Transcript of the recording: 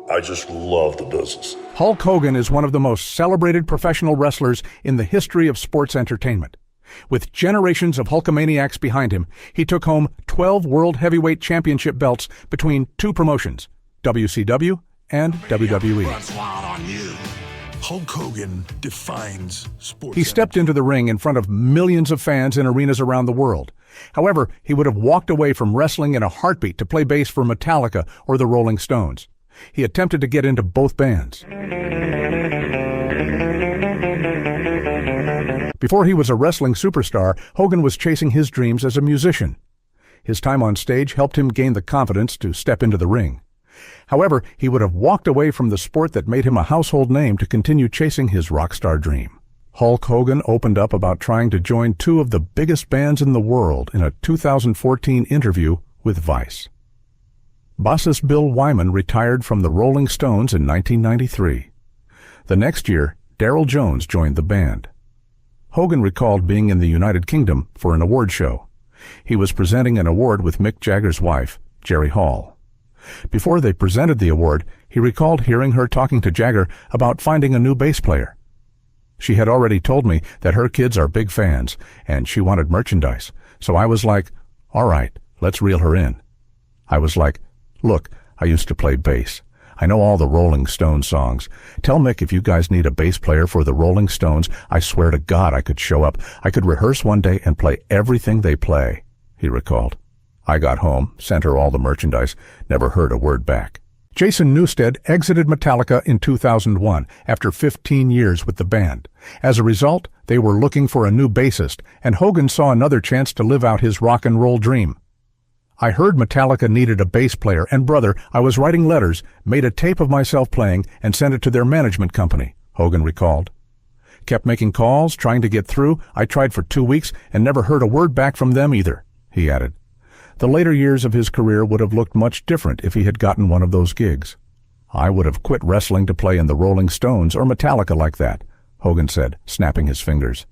I just love the business. Hulk Hogan is one of the most celebrated professional wrestlers in the history of sports entertainment. With generations of Hulkamaniacs behind him, he took home 12 World Heavyweight Championship belts between two promotions, WCW and WWE. Hulk Hogan defines sports. He stepped into the ring in front of millions of fans in arenas around the world. However, he would have walked away from wrestling in a heartbeat to play bass for Metallica or the Rolling Stones. He attempted to get into both bands. Before he was a wrestling superstar, Hogan was chasing his dreams as a musician. His time on stage helped him gain the confidence to step into the ring. However, he would have walked away from the sport that made him a household name to continue chasing his rock star dream. Hulk Hogan opened up about trying to join two of the biggest bands in the world in a 2014 interview with Vice. Bassist Bill Wyman retired from the Rolling Stones in 1993. The next year, Darryl Jones joined the band. Hogan recalled being in the United Kingdom for an award show. He was presenting an award with Mick Jagger's wife, Jerry Hall. Before they presented the award, he recalled hearing her talking to Jagger about finding a new bass player. She had already told me that her kids are big fans, and she wanted merchandise, so I was like, all right, let's reel her in. I was like, look, I used to play bass. I know all the Rolling Stones songs. Tell Mick if you guys need a bass player for the Rolling Stones, I swear to God I could show up. I could rehearse one day and play everything they play, he recalled. I got home, sent her all the merchandise, never heard a word back. Jason Newsted exited Metallica in 2001 after 15 years with the band. As a result, they were looking for a new bassist, and Hogan saw another chance to live out his rock and roll dream. I heard Metallica needed a bass player, and brother, I was writing letters, made a tape of myself playing, and sent it to their management company, Hogan recalled. Kept making calls, trying to get through. I tried for 2 weeks and never heard a word back from them either, he added. The later years of his career would have looked much different if he had gotten one of those gigs. I would have quit wrestling to play in the Rolling Stones or Metallica like that, Hogan said, snapping his fingers.